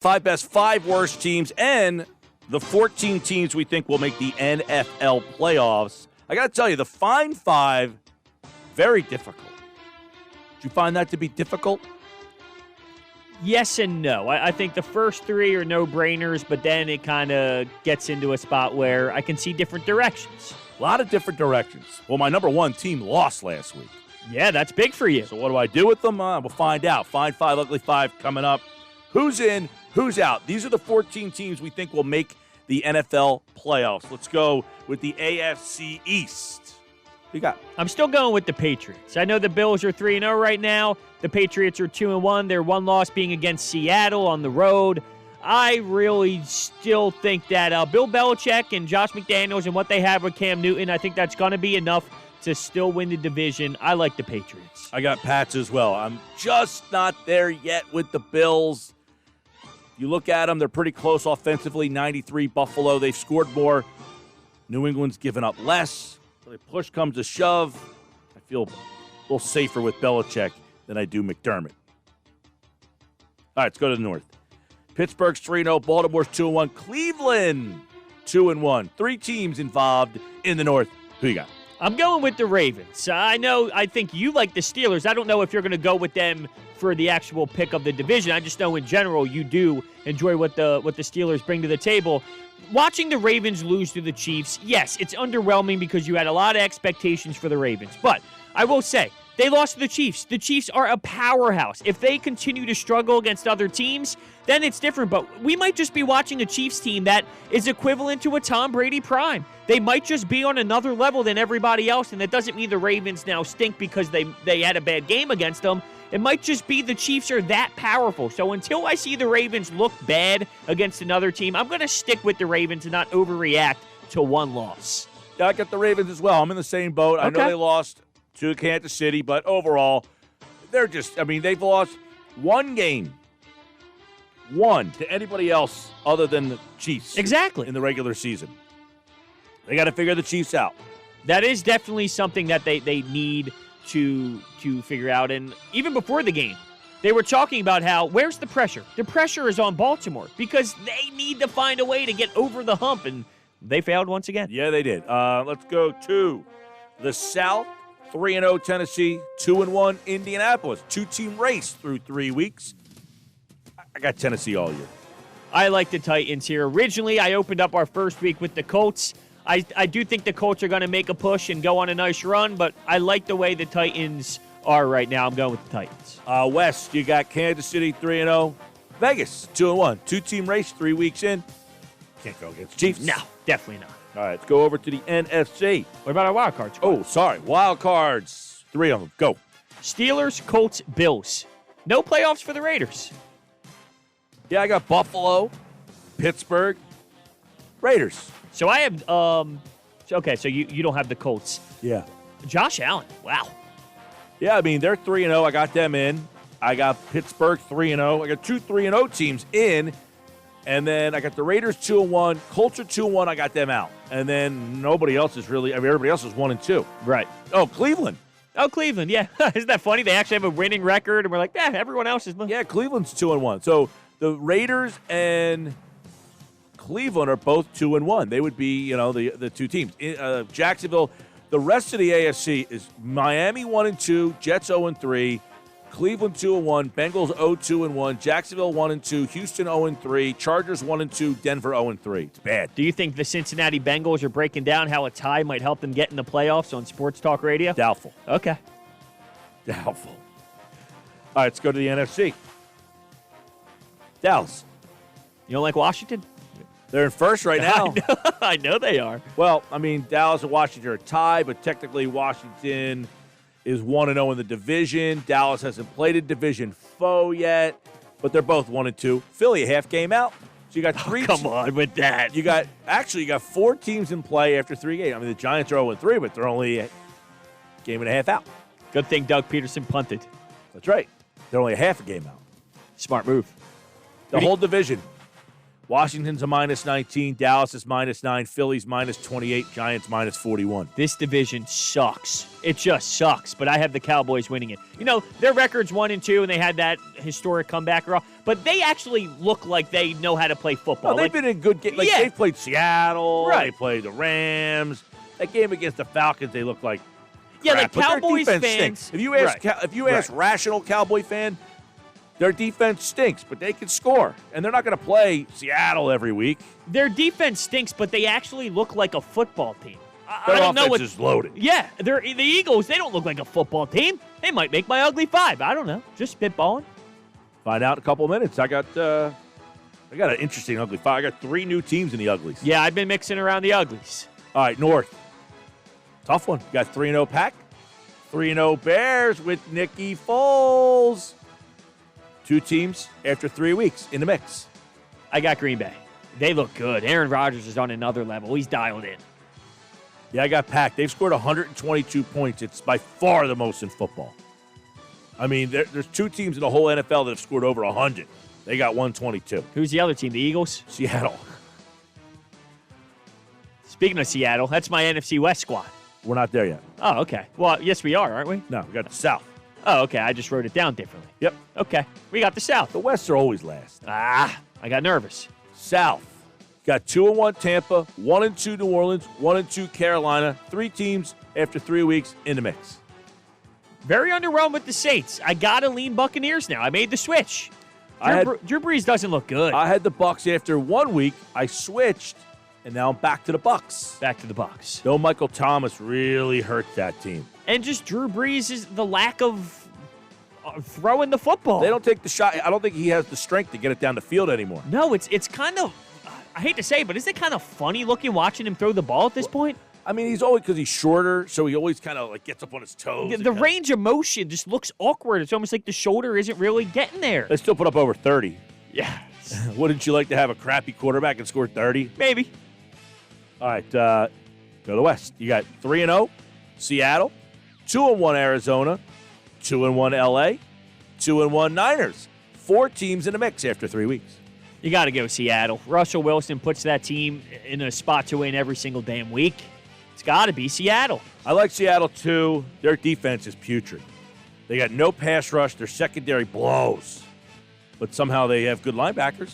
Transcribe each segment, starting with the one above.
5 best, 5 worst teams, and the 14 teams we think will make the NFL playoffs. I got to tell you, the Fine Five, very difficult. Did you find that to be difficult? Yes and no. I think the first 3 are no-brainers, but then it kind of gets into a spot where I can see different directions. A lot of different directions. Well, my number 1 team lost last week. Yeah, that's big for you. So what do I do with them? We'll find out. Fine Five, Ugly Five coming up. Who's in? Who's out? These are the 14 teams we think will make the NFL playoffs. Let's go with the AFC East. Who you got? I'm still going with the Patriots. I know the Bills are 3-0 right now. The Patriots are 2-1. Their one loss being against Seattle on the road. I really still think that Bill Belichick and Josh McDaniels and what they have with Cam Newton, I think that's going to be enough to still win the division. I like the Patriots. I got Pats as well. I'm just not there yet with the Bills. You look at them, they're pretty close offensively. 93 Buffalo. They've scored more. New England's given up less. So if push comes to shove, I feel a little safer with Belichick than I do McDermott. All right, let's go to the North. Pittsburgh's 3-0. Baltimore's 2-1. Cleveland 2-1. 3 teams involved in the North. Who you got? I'm going with the Ravens. I think you like the Steelers. I don't know if you're going to go with them for the actual pick of the division. I just know in general you do enjoy what the Steelers bring to the table. Watching the Ravens lose to the Chiefs, yes, it's underwhelming because you had a lot of expectations for the Ravens. But I will say, they lost to the Chiefs. The Chiefs are a powerhouse. If they continue to struggle against other teams, then it's different. But we might just be watching a Chiefs team that is equivalent to a Tom Brady prime. They might just be on another level than everybody else, and that doesn't mean the Ravens now stink because they had a bad game against them. It might just be the Chiefs are that powerful. So until I see the Ravens look bad against another team, I'm going to stick with the Ravens and not overreact to one loss. Yeah, I got the Ravens as well. I'm in the same boat. Okay. I know they lost to Kansas City, but overall, they've lost one game. One to anybody else other than the Chiefs. Exactly. In the regular season. They got to figure the Chiefs out. That is definitely something that they need to figure out. And even before the game, they were talking about how, where's the pressure? The pressure is on Baltimore because they need to find a way to get over the hump, and they failed once again. Yeah, they did. Let's go to the South. 3-0 Tennessee, 2-1 Indianapolis. 2-team race through 3 weeks. I got Tennessee all year. I like the Titans here. Originally, I opened up our first week with the Colts. I do think the Colts are going to make a push and go on a nice run, but I like the way the Titans are right now. I'm going with the Titans. West, you got Kansas City, 3-0. Vegas, 2-1. 2-team race, 3 weeks in. Can't go against Chiefs. No, definitely not. All right, let's go over to the NFC. What about our wild cards? Oh, sorry. Wild cards. 3 of them. Go. Steelers, Colts, Bills. No playoffs for the Raiders. Yeah, I got Buffalo, Pittsburgh, Raiders. So I have, so you don't have the Colts. Yeah. Josh Allen. Wow. Yeah, I mean, they're 3-0. I got them in. I got Pittsburgh 3-0. I got 2 3-0 teams in. And then I got the Raiders 2-1. Colts are 2-1. I got them out. And then nobody else is really, everybody else is 1-2. Right. Oh, Cleveland. Oh, Cleveland, yeah. Isn't that funny? They actually have a winning record, and we're like, everyone else is. Yeah, Cleveland's 2-1. So the Raiders and Cleveland are both 2-1. They would be, the 2 teams. Jacksonville, the rest of the AFC is Miami 1-2, Jets 0-3, Cleveland 2-1, Bengals 0-2-1, Jacksonville 1-2, Houston 0-3, Chargers 1-2, Denver 0-3. It's bad. Do you think the Cincinnati Bengals are breaking down how a tie might help them get in the playoffs on Sports Talk Radio? Doubtful. Okay. Doubtful. All right, let's go to the NFC. Dallas. You don't like Washington? They're in first right now. I know they are. Well, I mean, Dallas and Washington are a tie, but technically Washington is 1-0 in the division. Dallas hasn't played a division foe yet, but they're both 1-2. Philly, a half game out. So you got 3. Come on with that. You got 4 teams in play after 3 games. I mean, the Giants are 0-3, but they're only a game and a half out. Good thing Doug Peterson punted. That's right. They're only a half a game out. Smart move. The whole division. Washington's a -19. Dallas is -9. Philly's -28. Giants -41. This division sucks. It just sucks. But I have the Cowboys winning it. You know, their record's 1-2, and they had that historic comeback. But they actually look like they know how to play football. Well, they've been in good games. Yeah. They've played Seattle. Right. They played the Rams. That game against the Falcons, they look like Yeah, crap. the But their Cowboys defense fans. stinks. If you ask rational Cowboy fan, their defense stinks, but they can score. And they're not going to play Seattle every week. Their defense stinks, but they actually look like a football team. I Their don't know offense what. is loaded. Yeah, the Eagles, they don't look like a football team. They might make my ugly five. I don't know. Just spitballing. Find out in a couple of minutes. I got an interesting ugly five. I got 3 new teams in the uglies. Yeah, I've been mixing around the uglies. All right, North. Tough one. You got 3-0 Pack, 3-0 Bears with Nicky Foles. 2 teams after 3 weeks in the mix. I got Green Bay. They look good. Aaron Rodgers is on another level. He's dialed in. Yeah, I got Pack. They've scored 122 points. It's by far the most in football. I mean, there's 2 teams in the whole NFL that have scored over 100. They got 122. Who's the other team? The Eagles? Seattle. Speaking of Seattle, that's my NFC West squad. We're not there yet. Oh, okay. Well, yes, we are, aren't we? No, we got the South. Oh, okay. I just wrote it down differently. Yep. Okay. We got the South. The West are always last. I got nervous. South. Got 2-1 Tampa, 1-2 New Orleans, 1-2 Carolina. 3 teams after 3 weeks in the mix. Very underwhelmed with the Saints. I got to lean Buccaneers now. I made the switch. Drew Brees doesn't look good. I had the Bucks after 1 week. I switched, and now I'm back to the Bucks. Back to the Bucks. No, Michael Thomas really hurt that team. And just Drew Brees is the lack of throwing the football. They don't take the shot. I don't think he has the strength to get it down the field anymore. No, it's kind of, I hate to say it, but isn't it kind of funny looking watching him throw the ball at this point? I mean, he's always, because he's shorter, so he always kind of like gets up on his toes. The range of motion just looks awkward. It's almost like the shoulder isn't really getting there. They still put up over 30. Yeah. Wouldn't you like to have a crappy quarterback and score 30? Maybe. All right, go to the West. You got 3-0 Seattle, 2-1 Arizona, 2-1 LA, 2-1 Niners. 4 teams in the mix after 3 weeks. You got to go Seattle. Russell Wilson puts that team in a spot to win every single damn week. It's got to be Seattle. I like Seattle, too. Their defense is putrid. They got no pass rush. Their secondary blows. But somehow they have good linebackers.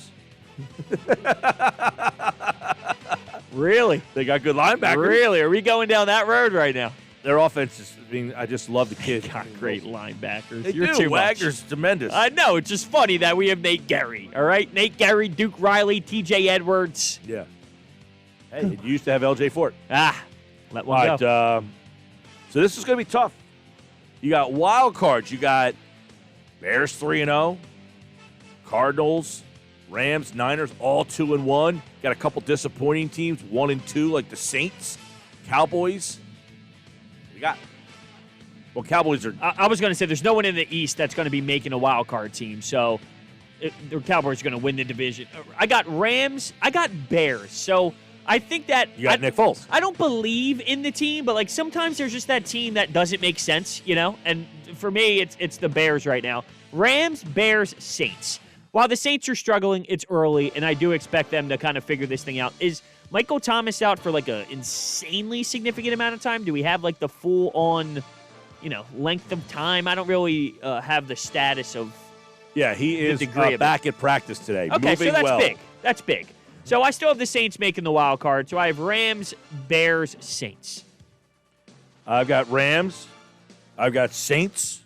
Really? They got good linebackers. Really? Are we going down that road right now? Their offense is I just love the kid. They got great linebackers. They You're do. too much. Wagner's tremendous. I know. It's just funny that we have Nate Gehry, all right? Nate Gehry, Duke Riley, TJ Edwards. Yeah. Hey, you used to have LJ Fort. Let one All go. right, so this is going to be tough. You got wild cards. You got Bears 3-0, Cardinals, Rams, Niners, all 2-1. Got a couple disappointing teams, 1-2, like the Saints, Cowboys. Cowboys are. I was going to say there's no one in the East that's going to be making a wild card team, so the Cowboys are going to win the division. I got Rams. I got Bears. So I think that You got Nick Foles. I don't believe in the team, but like sometimes there's just that team that doesn't make sense, you know. And for me, it's the Bears right now. Rams, Bears, Saints. While the Saints are struggling, it's early, and I do expect them to kind of figure this thing out. Is Michael Thomas out for like an insanely significant amount of time? Do we have like the full on, length of time? I don't really have the status of. Yeah, he is degree back at practice today. Okay, moving so that's well. big. That's big. So I still have the Saints making the wild card. So I have Rams, Bears, Saints. I've got Rams. I've got Saints,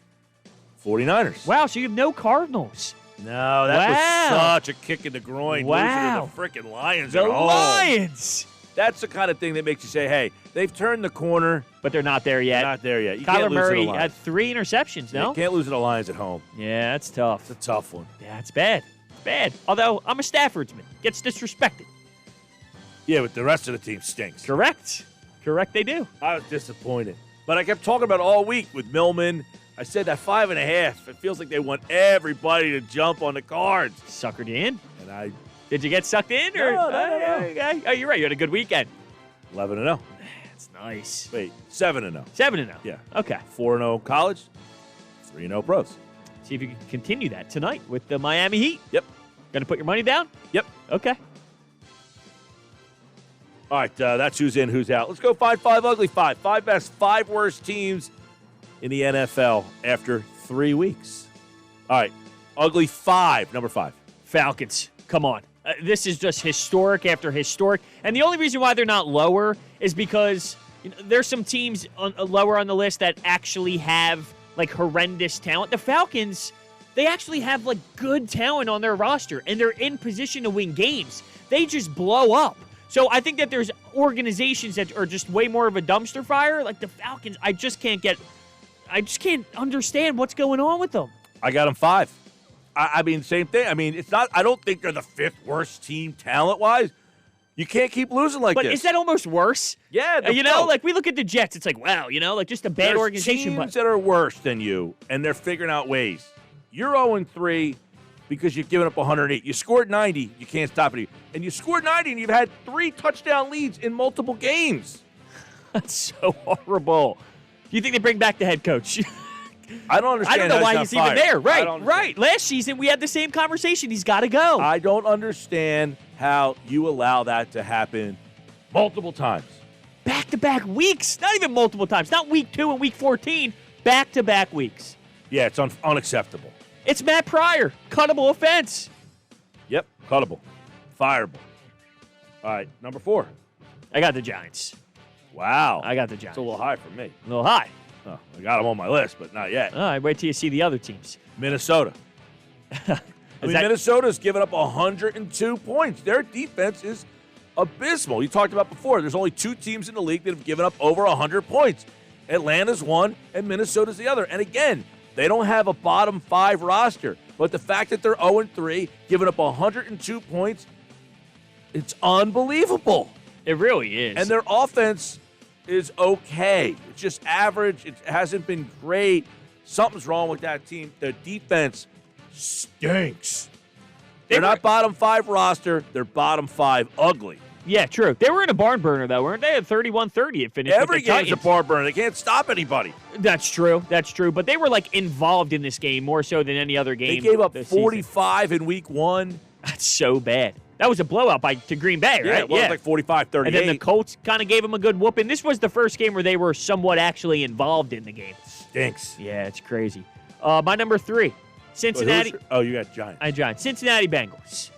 49ers. Wow, so you have no Cardinals. No, that was such a kick in the groin. Wow. Losing to the freaking Lions The at home. Lions. That's the kind of thing that makes you say, hey, they've turned the corner. But they're not there yet. They're not there yet. You can't Kyler lose to the Murray Lions. had 3 interceptions, no? You can't lose to the Lions at home. Yeah, that's tough. It's a tough one. Yeah, it's bad. It's bad. Although, I'm a Staffordsman. Gets disrespected. Yeah, but the rest of the team stinks. Correct. Correct, they do. I was disappointed. But I kept talking about it all week with Millman. I said that 5.5. It feels like they want everybody to jump on the cards. Suckered you in. And Did you get sucked in? Or? No. Okay. Oh, you're right. You had a good weekend. 11-0. That's nice. Wait, 7-0. 7-0. Yeah. Okay. 4-0 college, 3-0 pros. See if you can continue that tonight with the Miami Heat. Yep. Going to put your money down? Yep. Okay. All right, that's who's in, who's out. Let's go 5 ugly 5. 5 best, 5 worst teams in the NFL after 3 weeks. All right, ugly 5, number 5. Falcons. Come on. This is just historic after historic. And the only reason why they're not lower is because there's some teams lower on the list that actually have, like, horrendous talent. The Falcons, they actually have, like, good talent on their roster, and they're in position to win games. They just blow up. So I think that there's organizations that are just way more of a dumpster fire. Like the Falcons, I just can't understand what's going on with them. I got them 5. I mean, same thing. I mean, it's not. I don't think they're the 5th worst team talent-wise. You can't keep losing like this. But is that almost worse? Yeah. Like we look at the Jets, it's like, wow, like just a bad organization. There's teams that are worse than you, and they're figuring out ways. You're 0-3 because you've given up 108. You scored 90. You can't stop it. And you scored 90, and you've had 3 touchdown leads in multiple games. That's so horrible. Do you think they bring back the head coach? I don't understand. I don't know why he's even there. Right. Last season, we had the same conversation. He's got to go. I don't understand how you allow that to happen multiple times. Back-to-back weeks. Not even multiple times. Not week 2 and week 14. Back-to-back weeks. Yeah, it's unacceptable. It's Matt Pryor. Cuttable offense. Yep, cuttable. Fireable. All right, number 4. I got the Giants. Wow. I got the Giants. It's a little high for me. A little high. Oh, I got them on my list, but not yet. All right, wait till you see the other teams. Minnesota. Minnesota's given up 102 points. Their defense is abysmal. You talked about before, there's only 2 teams in the league that have given up over 100 points. Atlanta's one, and Minnesota's the other. And again, they don't have a bottom 5 roster. But the fact that they're 0-3, giving up 102 points, it's unbelievable. It really is. And their offense is okay. It's just average. It hasn't been great. Something's wrong with that team. Their defense stinks. They're not bottom 5 roster. They're bottom 5 ugly. Yeah, true. They were in a barn burner, though, weren't they? At 31-30, it finished. Every game's a barn burner. They can't stop anybody. That's true. But they were, like, involved in this game more so than any other game. They gave up 45 season. in week 1. That's so bad. That was a blowout to Green Bay, right? Yeah, it was like 45-38. And then the Colts kind of gave them a good whooping. This was the first game where they were somewhat actually involved in the game. Stinks. Yeah, it's crazy. My number 3, Cincinnati. You got Giants. Giants. Cincinnati Bengals.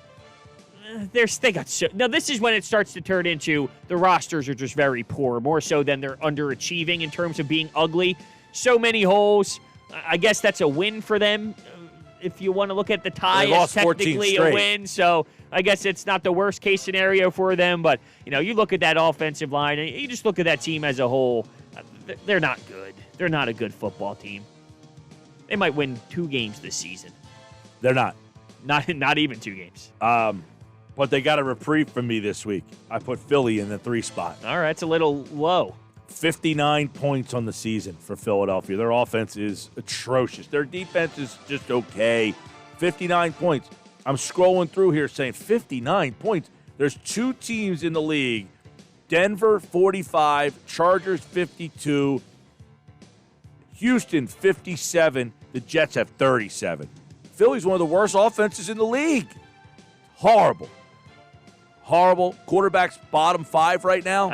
They got so. Now, this is when it starts to turn into the rosters are just very poor, more so than they're underachieving in terms of being ugly. So many holes. I guess that's a win for them. If you want to look at the tie, it's technically a win. So I guess it's not the worst case scenario for them. But, you look at that offensive line, and you just look at that team as a whole. They're not good. They're not a good football team. They might win 2 games this season. They're not. Not even 2 games. But they got a reprieve from me this week. I put Philly in the 3 spot. All right, it's a little low. 59 points on the season for Philadelphia. Their offense is atrocious. Their defense is just okay. 59 points. I'm scrolling through here saying 59 points. There's 2 teams in the league. Denver, 45. Chargers, 52. Houston, 57. The Jets have 37. Philly's one of the worst offenses in the league. Horrible. Quarterback's bottom 5 right now.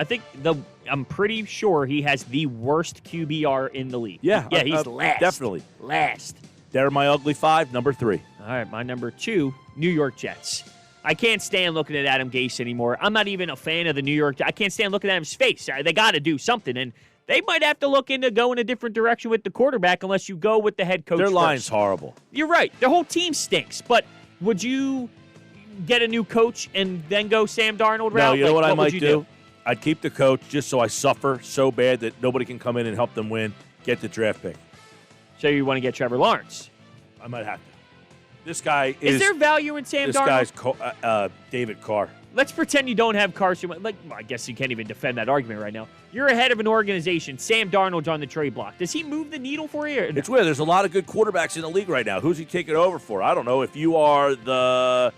I'm pretty sure he has the worst QBR in the league. Yeah, he's last. Definitely. Last. They're my ugly 5, number 3. All right, my number 2, New York Jets. I can't stand looking at Adam Gase anymore. I'm not even a fan of the New York Jets. I can't stand looking at his face. They got to do something, and they might have to look into going a different direction with the quarterback unless you go with the head coach Their first. line's horrible. You're right. Their whole team stinks, but would you get a new coach and then go Sam Darnold route? No, you know what I might do? I'd keep the coach just so I suffer so bad that nobody can come in and help them win, get the draft pick. So you want to get Trevor Lawrence? I might have to. This guy is there value in Sam Darnold? This guy's David Carr. Let's pretend you don't have Carson. I guess you can't even defend that argument right now. You're ahead of an organization. Sam Darnold's on the trade block. Does he move the needle for you? It's weird. There's a lot of good quarterbacks in the league right now. Who's he taking over for? I don't know. If you are the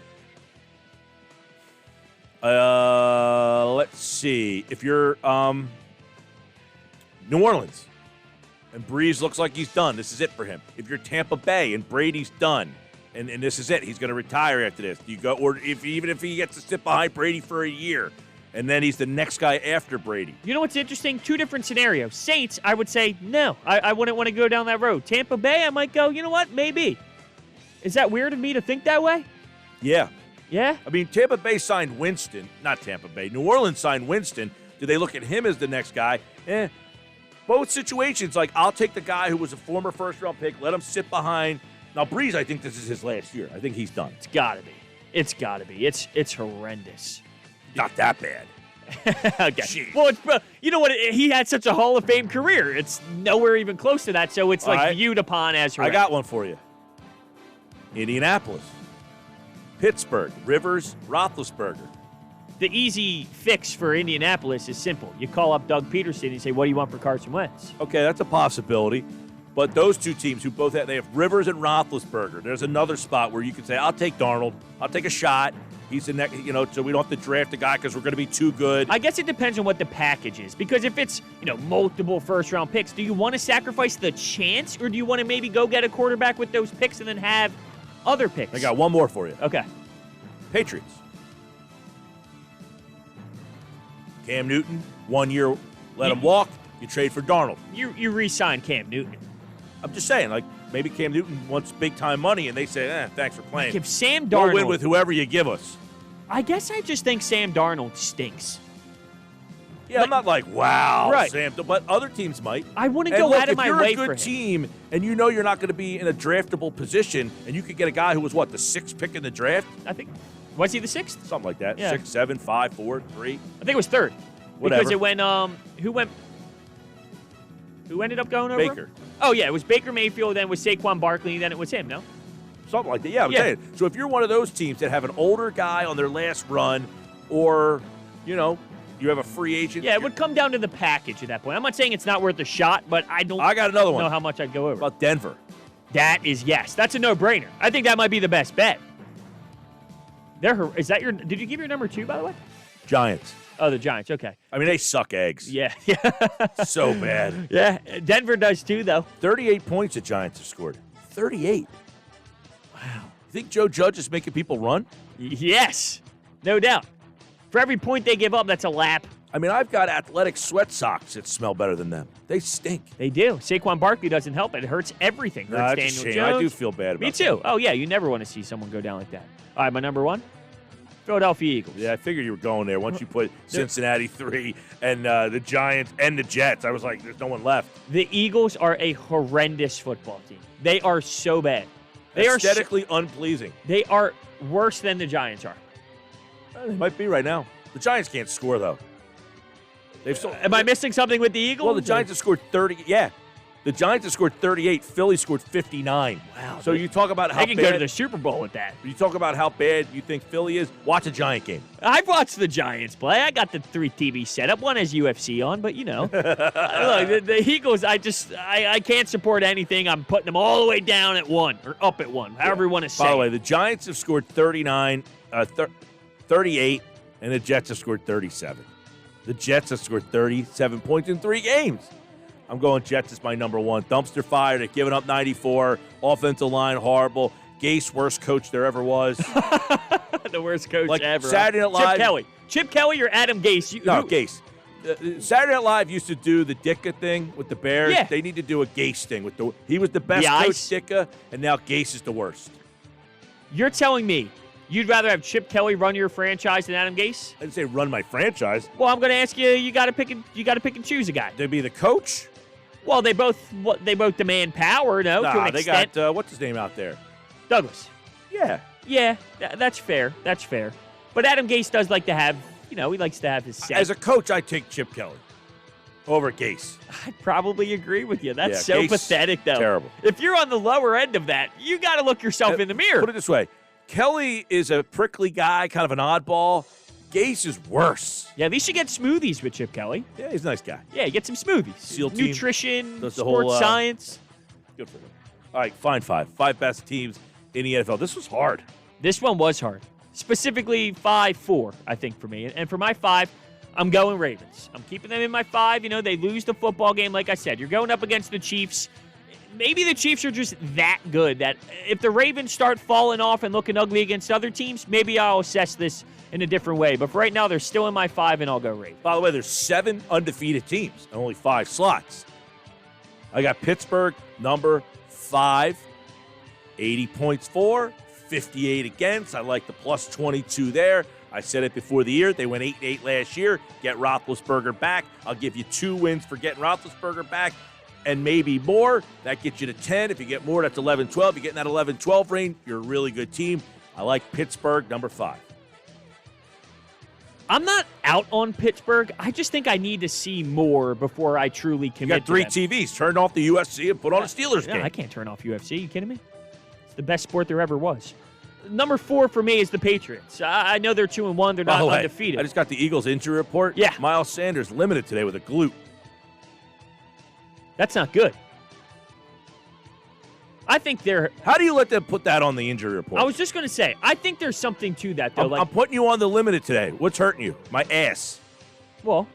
let's see. If you're New Orleans and Breeze looks like he's done, this is it for him. If you're Tampa Bay and Brady's done, and this is it, he's going to retire after this. You go, or even if he gets to sit behind Brady for a year, and then he's the next guy after Brady. You know what's interesting? Two different scenarios. Saints, I would say no. I wouldn't want to go down that road. Tampa Bay, I might go, you know what? Maybe. Is that weird of me to think that way? Yeah. Yeah? I mean, Tampa Bay signed Winston. Not Tampa Bay. New Orleans signed Winston. Do they look at him as the next guy? Both situations, like, I'll take the guy who was a former first-round pick, let him sit behind. Now, Breeze, I think this is his last year. I think he's done. It's got to be. It's got to be. It's horrendous. Not that bad. Okay. Jeez. Well, you know what? He had such a Hall of Fame career. It's nowhere even close to that, so it's All like right. viewed upon as horrendous. I got one for you. Indianapolis. Pittsburgh. Rivers. Roethlisberger. The easy fix for Indianapolis is simple. You call up Doug Peterson and you say, what do you want for Carson Wentz? Okay, that's a possibility. But those two teams who both they have Rivers and Roethlisberger. There's another spot where you can say, I'll take Darnold. I'll take a shot. He's the next, so we don't have to draft a guy because we're going to be too good. I guess it depends on what the package is. Because if it's, multiple first-round picks, do you want to sacrifice the chance, or do you want to maybe go get a quarterback with those picks and then have other picks? I got one more for you. Okay. Patriots. Cam Newton, 1 year, let him walk. You trade for Darnold. You re-sign Cam Newton. I'm just saying, like, maybe Cam Newton wants big-time money, and they say, thanks for playing. If Sam Darnold... We'll win with whoever you give us. I guess I just think Sam Darnold stinks. Yeah, I'm not like, wow, right. Sam, but other teams might. I wouldn't go out of my way for him. If you're a good team and you know you're not going to be in a draftable position and you could get a guy who was, the sixth pick in the draft? I think, was he the sixth? Something like that. Yeah. 6, 7, 5, 4, 3. I think it was third. Whatever. Because it went, who ended up going over? Baker. Oh, yeah, it was Baker Mayfield, then it was Saquon Barkley, then it was him, no? Something like that. Yeah, I'm saying. So if you're one of those teams that have an older guy on their last run or, you have a free agent. Yeah, it would come down to the package at that point. I'm not saying it's not worth a shot, but I got another one. know how much I'd go over. About Denver. That is, yes. That's a no-brainer. I think that might be the best bet. Is that did you give your number 2, by the way? Giants. Oh, the Giants. Okay. I mean, they suck eggs. Yeah. So bad. Yeah. Denver does too, though. 38 points the Giants have scored. 38. Wow. You think Joe Judge is making people run? Yes. No doubt. For every point they give up, that's a lap. I mean, I've got athletic sweat socks that smell better than them. They stink. They do. Saquon Barkley doesn't help. It hurts everything. It hurts That's a Daniel shame. Jones. I do feel bad about Me too. that. Oh, yeah. You never want to see someone go down like that. All right, my number 1? Philadelphia Eagles. Yeah, I figured you were going there. Once you put Cincinnati 3 and the Giants and the Jets, I was like, there's no one left. The Eagles are a horrendous football team. They are so bad. They Aesthetically unpleasing. They are worse than the Giants are. They might be right now. The Giants can't score, though. Am I missing something with the Eagles? Well, the Giants have scored 30. Yeah. The Giants have scored 38. Philly scored 59. Wow. So you talk about how they can go to the Super Bowl with that. You talk about how bad you think Philly is. Watch a Giant game. I've watched the Giants play. I got the 3 TV setup. One has UFC on, but look, the Eagles. I can't support anything. I'm putting them all the way down at 1 or up at 1, however you want to say. By the way, the Giants have scored 38, and the Jets have scored 37. The Jets have scored 37 points in 3 games. I'm going Jets as my number 1. Dumpster fire. They've given up 94. Offensive line, horrible. Gase, worst coach there ever was. The worst coach ever. Saturday Night Live. Chip Kelly or Adam Gase? Gase. Saturday Night Live used to do the Ditka thing with the Bears. Yeah. They need to do a Gase thing. He was the best coach, Ditka, and now Gase is the worst. You're telling me you'd rather have Chip Kelly run your franchise than Adam Gase? I didn't say run my franchise. Well, I'm going to ask you. You got to pick and choose a guy. They'd be the coach. Well, they both demand power, no? Nah, to an they extent. got what's his name out there? Douglas. Yeah. Yeah, that's fair. That's fair. But Adam Gase does like to have, he likes to have his say. As a coach, I'd take Chip Kelly over Gase. I'd probably agree with you. That's Yeah, so Gase, pathetic, though. terrible. If you're on the lower end of that, you got to look yourself in the mirror. Put it this way. Kelly is a prickly guy, kind of an oddball. Gase is worse. Yeah, at least you get smoothies with Chip Kelly. Yeah, he's a nice guy. Yeah, you get some smoothies. SEAL team. Nutrition, Does the sports whole, science. Good for him. All right, fine 5. 5 best teams in the NFL. This was hard. This one was hard. Specifically 5-4, I think, for me. And for my 5, I'm going Ravens. I'm keeping them in my 5. They lose the football game, like I said. You're going up against the Chiefs. maybe the Chiefs are just that good that if the Ravens start falling off and looking ugly against other teams, maybe I'll assess this in a different way. But for right now, they're still in my 5, and I'll go Ravens. By the way, there's 7 undefeated teams and only 5 slots. I got Pittsburgh, number 5, 80 points for, 58 against. I like the plus 22 there. I said it before the year. They went 8-8 last year. Get Roethlisberger back. I'll give you 2 wins for getting Roethlisberger back and maybe more. That gets you to 10. If you get more, that's 11-12. You get in that 11-12 range, you're a really good team. I like Pittsburgh, number 5. I'm not out on Pittsburgh. I just think I need to see more before I truly commit. You got 3 TVs. Turn off the UFC and put on a Steelers game. I can't turn off UFC. Are you kidding me? It's the best sport there ever was. Number 4 for me is the Patriots. I know they're 2-1. They're not undefeated. I just got the Eagles injury report. Yeah. Miles Sanders limited today with a glute. That's not good. I think they're... How do you let them put that on the injury report? I was just going to say, I think there's something to that, though. I'm putting you on the limited today. What's hurting you? My ass. Well,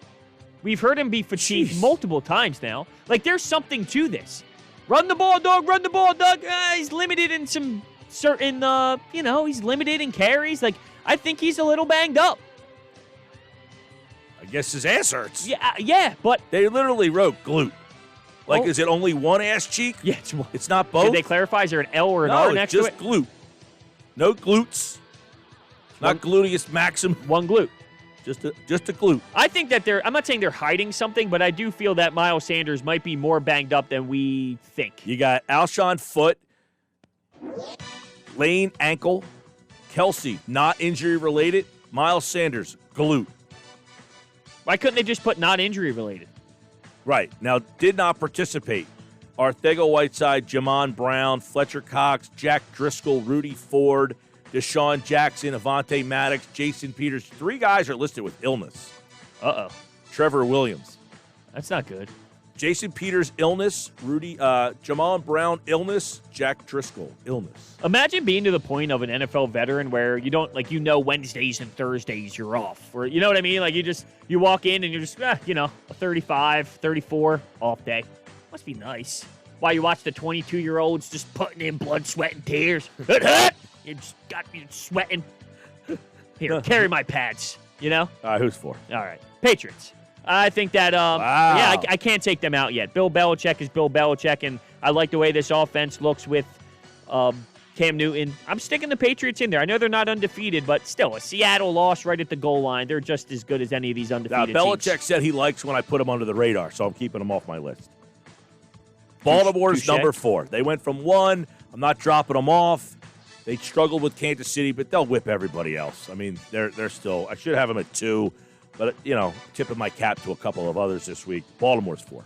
we've heard him be fatigued multiple times now. Like, there's something to this. Run the ball, dog. Run the ball, dog. He's limited in some certain, he's limited in carries. Like, I think he's a little banged up. I guess his ass hurts. Yeah, but... They literally wrote glute. Like, is it only one ass cheek? Yeah, it's not both? Did they clarify? Is there an L or an R next to it? No, just glute. No glutes. Not gluteus maximus. One glute. Just a glute. I think that I'm not saying they're hiding something, but I do feel that Miles Sanders might be more banged up than we think. You got Alshon foot, Lane ankle, Kelsey not injury related, Miles Sanders glute. Why couldn't they just put not injury related? Right. Now, did not participate. Arcega-Whiteside, Jamon Brown, Fletcher Cox, Jack Driscoll, Rudy Ford, Deshaun Jackson, Avonte Maddox, Jason Peters. 3 guys are listed with illness. Uh-oh. Trevor Williams. That's not good. Jason Peters, illness. Jamon Brown, illness. Jack Driscoll, illness. Imagine being to the point of an NFL veteran where you don't, Wednesdays and Thursdays you're off. Or, you know what I mean? Like, you walk in and you're just, a 35, 34 off day. Must be nice. While you watch the 22-year-olds just putting in blood, sweat, and tears. You just got me sweating. Here, carry my pads, All right, who's for? All right. Patriots. I think that, wow. I can't take them out yet. Bill Belichick is Bill Belichick, and I like the way this offense looks with Cam Newton. I'm sticking the Patriots in there. I know they're not undefeated, but still, a Seattle loss right at the goal line. They're just as good as any of these undefeated Belichick teams. said he likes when I put him under the radar, so I'm keeping him off my list. Baltimore's number 4. They went from 1. I'm not dropping them off. They struggled with Kansas City, but they'll whip everybody else. I mean, they're still – I should have them at 2. But, tipping my cap to a couple of others this week. Baltimore's 4.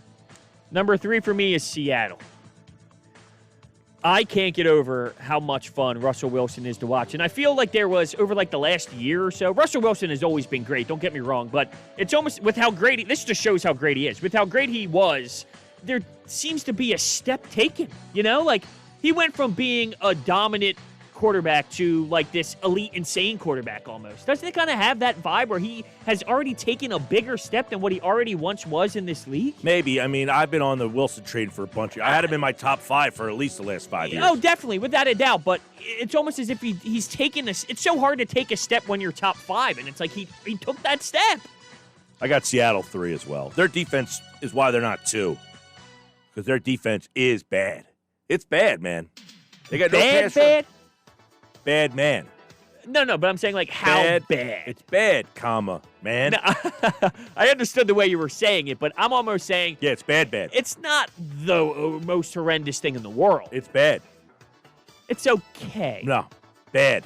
Number 3 for me is Seattle. I can't get over how much fun Russell Wilson is to watch. And I feel like there was, over the last year or so, Russell Wilson has always been great, don't get me wrong. But it's almost, with how great this just shows how great he is. With how great he was, there seems to be a step taken. He went from being a dominant quarterback to this elite insane quarterback almost. Doesn't it kind of have that vibe where he has already taken a bigger step than what he already once was in this league? Maybe. I mean, I've been on the Wilson train for a bunch of I had him in my top 5 for at least the last 5 years. Oh, definitely, without a doubt. But it's almost as if he's taken this. It's so hard to take a step when you're top 5, and it's like he took that step. I got Seattle 3 as well. Their defense is why they're not 2. Because their defense is bad. It's bad, man. They got no pass rush. Bad man. No, but I'm saying how bad. It's bad, man. No, I understood the way you were saying it, but I'm almost saying... Yeah, it's bad. It's not the most horrendous thing in the world. It's bad. It's okay. No, bad.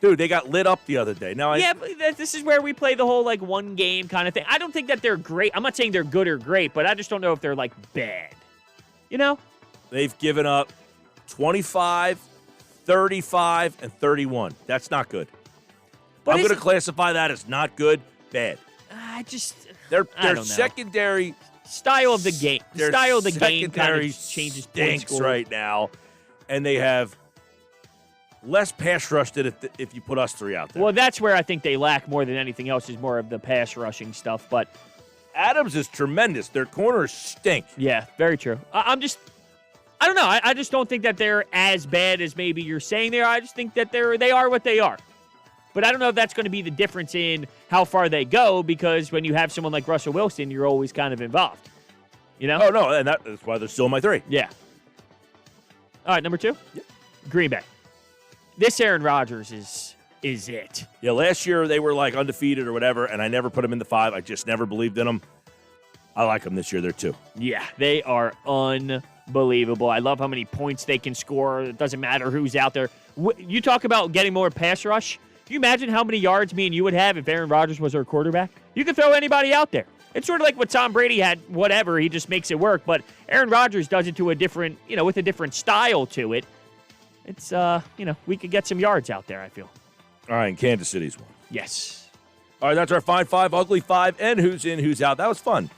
Dude, they got lit up the other day. Now, but this is where we play the whole one game kind of thing. I don't think that they're great. I'm not saying they're good or great, but I just don't know if they're bad. They've given up 25, 35, and 31. That's not good. But I'm going to classify that as not good, bad. Their secondary style of the game. Their style of the game kind secondary of changes stinks right now, and they have less pass rush than if you put us 3 out there. Well, that's where I think they lack more than anything else is more of the pass rushing stuff. But Adams is tremendous. Their corners stink. Yeah, very true. I don't know. I just don't think that they're as bad as maybe you're saying they are. I just think that they are what they are. But I don't know if that's going to be the difference in how far they go, because when you have someone like Russell Wilson, you're always kind of involved. You know? Oh, no, and that's why they're still in my 3. Yeah. All right, number 2? Yep. Green Bay. This Aaron Rodgers is it. Yeah, last year they were like undefeated or whatever, and I never put them in the 5. I just never believed in them. I like them this year. They're 2. Yeah, they are unbelievable. I love how many points they can score. It doesn't matter who's out there. You talk about getting more pass rush. Can you imagine how many yards me and you would have if Aaron Rodgers was our quarterback? You could throw anybody out there. It's sort of like what Tom Brady had, whatever. He just makes it work. But Aaron Rodgers does it to a different, with a different style to it. It's, we could get some yards out there, I feel. All right, and Kansas City's 1. Yes. All right, that's our Fine 5, Ugly 5, and Who's In, Who's Out. That was fun.